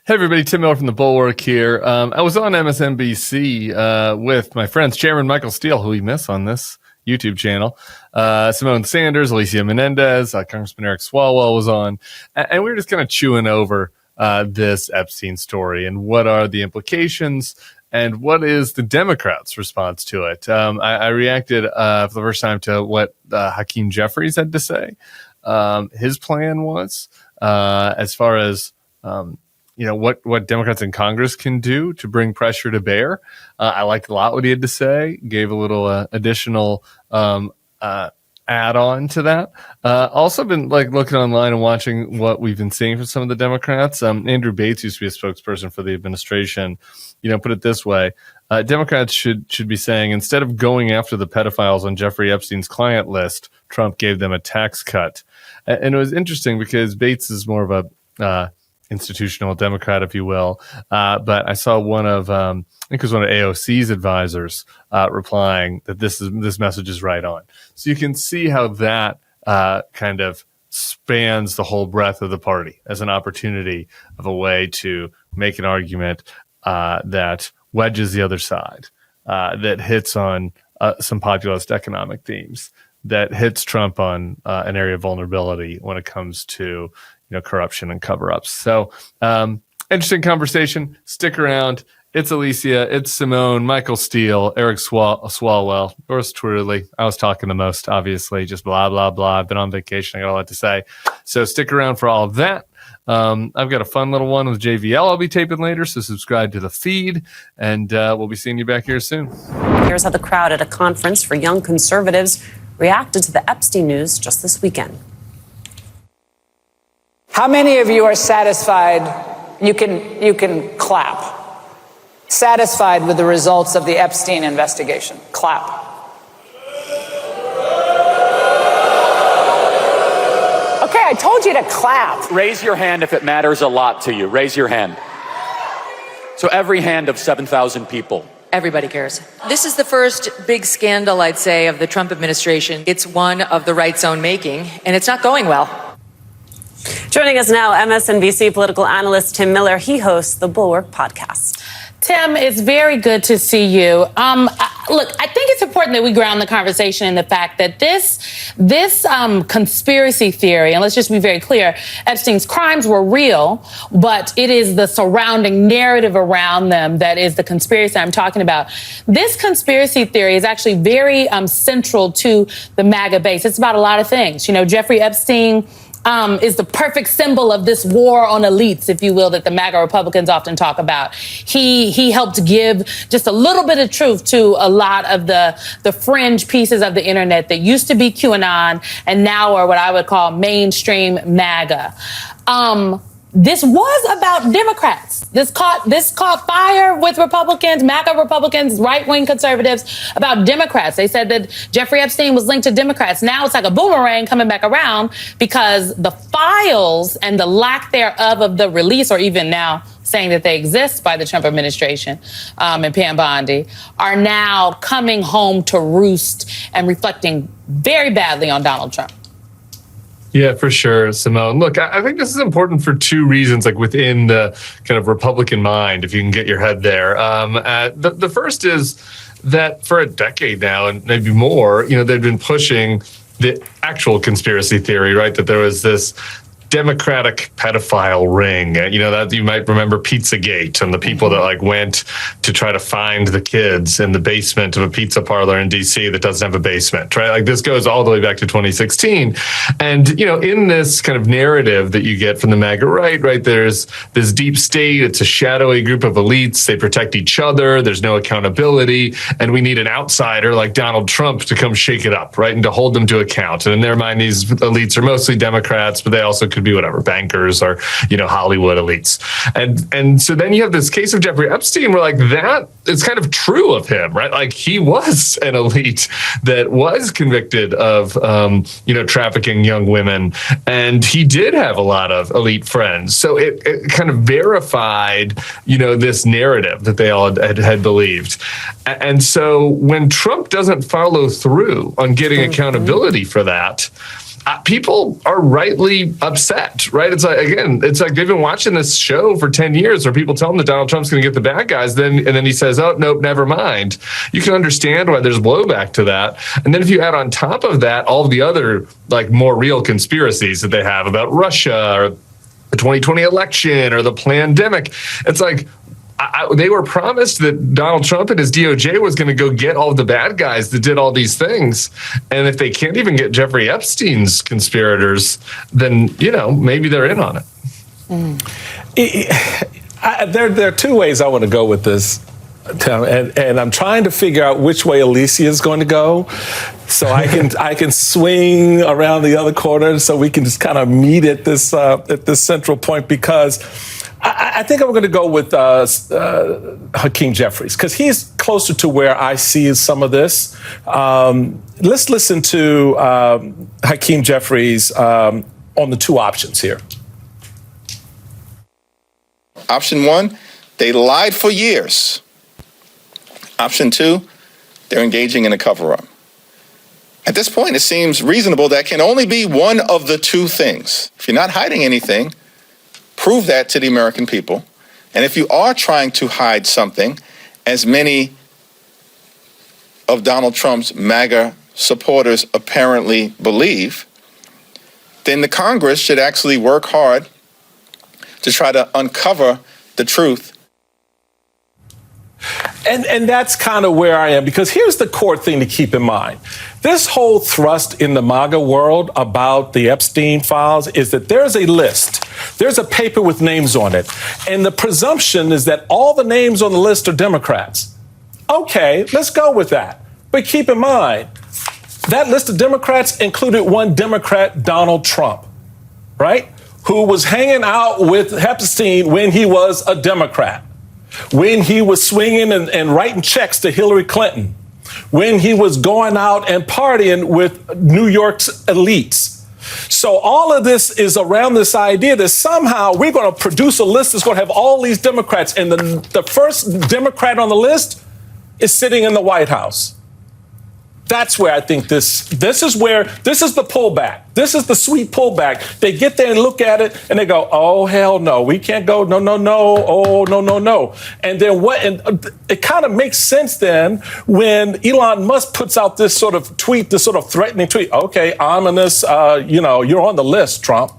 Hey everybody, Tim Miller from the Bulwark here. I was on MSNBC with my friends Chairman Michael Steele, who we miss on this YouTube channel, Simone Sanders, Alicia Menendez, Congressman Eric Swalwell was on, and we were just kind of chewing over this Epstein story and what are the implications and what is the Democrats' response to it. I reacted for the first time to what Hakeem Jeffries had to say. His plan was as far as what Democrats in Congress can do to bring pressure to bear. I liked a lot what he had to say, gave a little additional add-on to that. Also been looking online and watching what we've been seeing from some of the Democrats. Andrew Bates used to be a spokesperson for the administration. Put it this way. Democrats should be saying, instead of going after the pedophiles on Jeffrey Epstein's client list, Trump gave them a tax cut. And it was interesting because Bates is more of a institutional Democrat, if you will. But I saw one of, I think it was one of AOC's advisors replying that this message is right on. So you can see how that kind of spans the whole breadth of the party as an opportunity of a way to make an argument that wedges the other side, that hits on some populist economic themes, that hits Trump on an area of vulnerability when it comes to corruption and cover-ups. So interesting conversation. Stick around. It's Alicia. It's Simone, Michael Steele, Eric Swalwell, yours truly. I was talking the most, obviously, just blah, blah, blah. I've been on vacation. I got a lot to say. So stick around for all of that. I've got a fun little one with JVL I'll be taping later, so subscribe to the feed, and we'll be seeing you back here soon. Here's how the crowd at a conference for young conservatives reacted to the Epstein news just this weekend. How many of you are satisfied? You can clap. Satisfied with the results of the Epstein investigation? Clap. Okay, I told you to clap. Raise your hand if it matters a lot to you. Raise your hand. So every hand of 7,000 people. Everybody cares. This is the first big scandal, I'd say, of the Trump administration. It's one of the right's own making, and it's not going well. Joining us now, MSNBC political analyst Tim Miller. He hosts the Bulwark podcast. Tim, it's very good to see you. Look, I think it's important that we ground the conversation in the fact that this conspiracy theory, and let's just be very clear, Epstein's crimes were real, but it is the surrounding narrative around them that is the conspiracy I'm talking about. This conspiracy theory is actually very central to the MAGA base. It's about a lot of things. Jeffrey Epstein is the perfect symbol of this war on elites, if you will, that the MAGA Republicans often talk about. He helped give just a little bit of truth to a lot of the fringe pieces of the internet that used to be QAnon and now are what I would call mainstream MAGA. This was about Democrats. This caught fire with Republicans, MAGA Republicans, right-wing conservatives, about Democrats. They said that Jeffrey Epstein was linked to Democrats. Now it's like a boomerang coming back around because the files and the lack thereof of the release, or even now saying that they exist by the Trump administration and Pam Bondi, are now coming home to roost and reflecting very badly on Donald Trump. Yeah, for sure, Simone. Look, I think this is important for two reasons, within the kind of Republican mind, if you can get your head there. The first is that for a decade now, and maybe more, they've been pushing the actual conspiracy theory, right? That there was this Democratic pedophile ring, that you might remember Pizzagate and the people that went to try to find the kids in the basement of a pizza parlor in DC that doesn't have a basement, right? This goes all the way back to 2016. And, in this kind of narrative that you get from the MAGA right, there's this deep state. It's a shadowy group of elites. They protect each other. There's no accountability. And we need an outsider like Donald Trump to come shake it up, right? And to hold them to account. And in their mind, these elites are mostly Democrats, but they also could be whatever, bankers or, Hollywood elites. And so then you have this case of Jeffrey Epstein where that is kind of true of him, right? He was an elite that was convicted of, trafficking young women. And he did have a lot of elite friends. So it kind of verified, this narrative that they all had believed. And so when Trump doesn't follow through on getting accountability for that, people are rightly upset, right? It's like they've been watching this show for 10 years where people tell them that Donald Trump's going to get the bad guys, and then he says, oh, nope, never mind. You can understand why there's blowback to that. And then if you add on top of that all of the other like more real conspiracies that they have about Russia or the 2020 election or the pandemic, it's like they were promised that Donald Trump and his DOJ was going to go get all of the bad guys that did all these things. And if they can't even get Jeffrey Epstein's conspirators, then, maybe they're in on it. There are two ways I want to go with this, Tim, and I'm trying to figure out which way Alicia is going to go, so I can swing around the other corner, so we can just kind of meet at this central point, because I think I'm going to go with Hakeem Jeffries, because he's closer to where I see some of this. Let's listen to Hakeem Jeffries on the two options here. Option one, they lied for years. Option two, they're engaging in a cover-up. At this point, it seems reasonable that can only be one of the two things. If you're not hiding anything, prove that to the American people. And if you are trying to hide something, as many of Donald Trump's MAGA supporters apparently believe, then the Congress should actually work hard to try to uncover the truth. And that's kind of where I am, because here's the core thing to keep in mind. This whole thrust in the MAGA world about the Epstein files is that there's a list. There's a paper with names on it. And the presumption is that all the names on the list are Democrats. Okay, let's go with that. But keep in mind, that list of Democrats included one Democrat, Donald Trump, right? Who was hanging out with Epstein when he was a Democrat, when he was swinging and writing checks to Hillary Clinton, when he was going out and partying with New York's elites. So all of this is around this idea that somehow we're going to produce a list that's going to have all these Democrats, and the first Democrat on the list is sitting in the White House. That's where I think this is the pullback. This is the sweet pullback. They get there and look at it and they go, oh, hell no, we can't go. No. Oh, no. And then and it kind of makes sense then when Elon Musk puts out this sort of tweet, this sort of threatening tweet. Okay, ominous, you're on the list, Trump,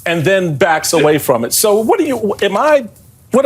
and then backs away from it. So what am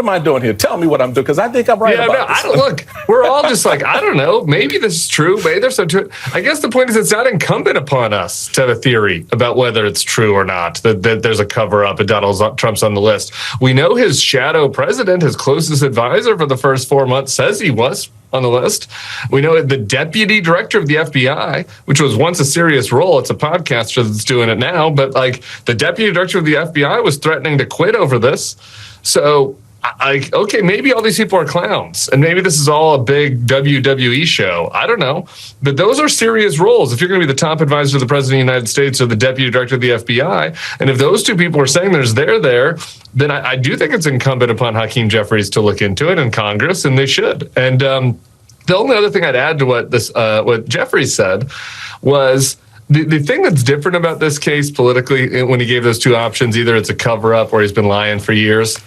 I doing here? Tell me what I'm doing, because I think I'm right about this. Look, we're all just like, I don't know. Maybe this is true. Maybe there's some truth. I guess the point is it's not incumbent upon us to have a theory about whether it's true or not, that there's a cover-up and Donald Trump's on the list. We know his shadow president, his closest advisor for the first 4 months, says he was on the list. We know the deputy director of the FBI, which was once a serious role. It's a podcaster that's doing it now. But like the deputy director of the FBI was threatening to quit over this. So okay, maybe all these people are clowns, and maybe this is all a big WWE show. I don't know. But those are serious roles. If you're going to be the top advisor to the president of the United States or the deputy director of the FBI, and if those two people are saying there, then I do think it's incumbent upon Hakeem Jeffries to look into it in Congress, and they should. And the only other thing I'd add to what Jeffries said was the thing that's different about this case politically when he gave those two options, either it's a cover-up or he's been lying for years.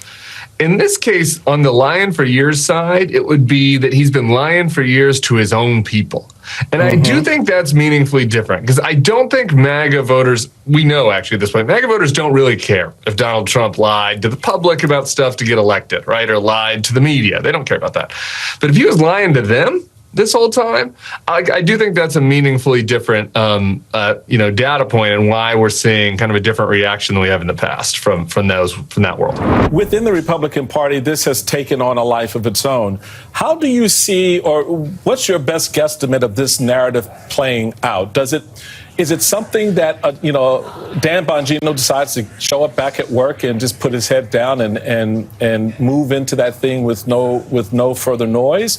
In this case, on the lying for years side, it would be that he's been lying for years to his own people. And I do think that's meaningfully different, because I don't think MAGA voters, we know actually at this point, MAGA voters don't really care if Donald Trump lied to the public about stuff to get elected, right? Or lied to the media. They don't care about that. But if he was lying to them this whole time, I do think that's a meaningfully different, data point, and why we're seeing kind of a different reaction than we have in the past from that world. Within the Republican Party, this has taken on a life of its own. How do you see, or what's your best guesstimate of this narrative playing out? Is it something that Dan Bongino decides to show up back at work and just put his head down and move into that thing with no further noise?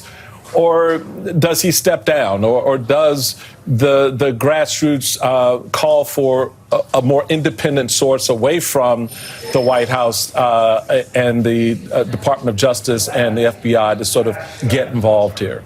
Or does he step down, or does the grassroots call for a more independent source away from the White House and the Department of Justice and the FBI to sort of get involved here?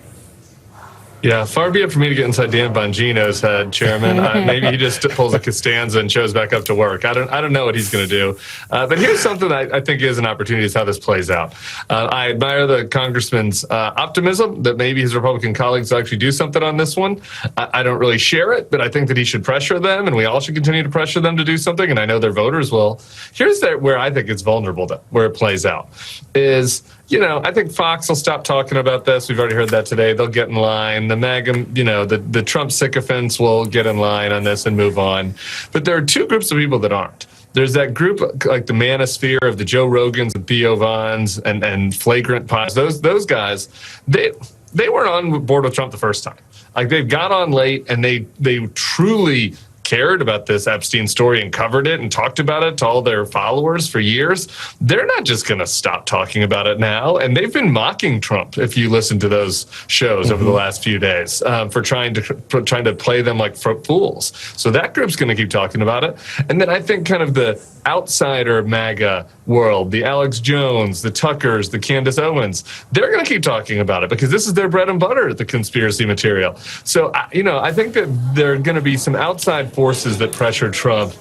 Yeah, far be it for me to get inside Dan Bongino's head, Chairman. Maybe he just pulls a Costanza and shows back up to work. I don't know what he's going to do. But here's something I think is an opportunity is how this plays out. I admire the congressman's optimism that maybe his Republican colleagues will actually do something on this one. I don't really share it, but I think that he should pressure them, and we all should continue to pressure them to do something, and I know their voters will. Here's where I think it's vulnerable, where it plays out, is, I think Fox will stop talking about this. We've already heard that today. They'll get in line. The MAGA, the Trump sycophants will get in line on this and move on. But there are two groups of people that aren't. There's that group like the manosphere of the Joe Rogans and Theo Vons and flagrant pies. Those guys, they weren't on board with Trump the first time. Like, they've got on late, and they truly cared about this Epstein story and covered it and talked about it to all their followers for years. They're not just going to stop talking about it now. And they've been mocking Trump, if you listen to those shows over the last few days, for trying to play them like fools. So that group's going to keep talking about it. And then I think kind of the outsider MAGA world, the Alex Jones, the Tuckers, the Candace Owens, they're going to keep talking about it because this is their bread and butter, the conspiracy material. So, I think that there are going to be some outside forces that pressure Trump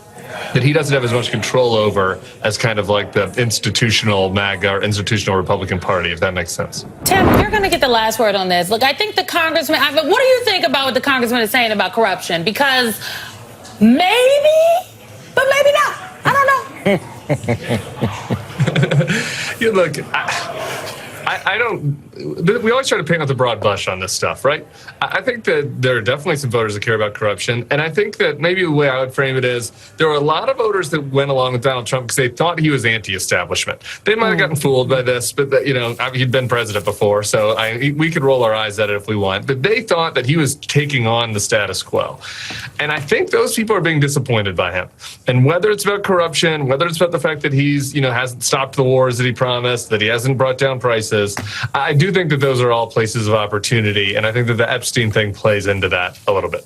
that he doesn't have as much control over as kind of like the institutional MAGA or institutional Republican Party, if that makes sense. Tim, you're going to get the last word on this. Look, I think the congressman, what do you think about what the congressman is saying about corruption? Because maybe, but maybe not. I don't know. Look, I don't. We always try to paint with a broad brush on this stuff, right? I think that there are definitely some voters that care about corruption, and I think that maybe the way I would frame it is there were a lot of voters that went along with Donald Trump because they thought he was anti-establishment. They might have gotten fooled by this, but he'd been president before, so we could roll our eyes at it if we want. But they thought that he was taking on the status quo, and I think those people are being disappointed by him. And whether it's about corruption, whether it's about the fact that he's hasn't stopped the wars that he promised, that he hasn't brought down prices, I do think that those are all places of opportunity, and I think that the Epstein thing plays into that a little bit.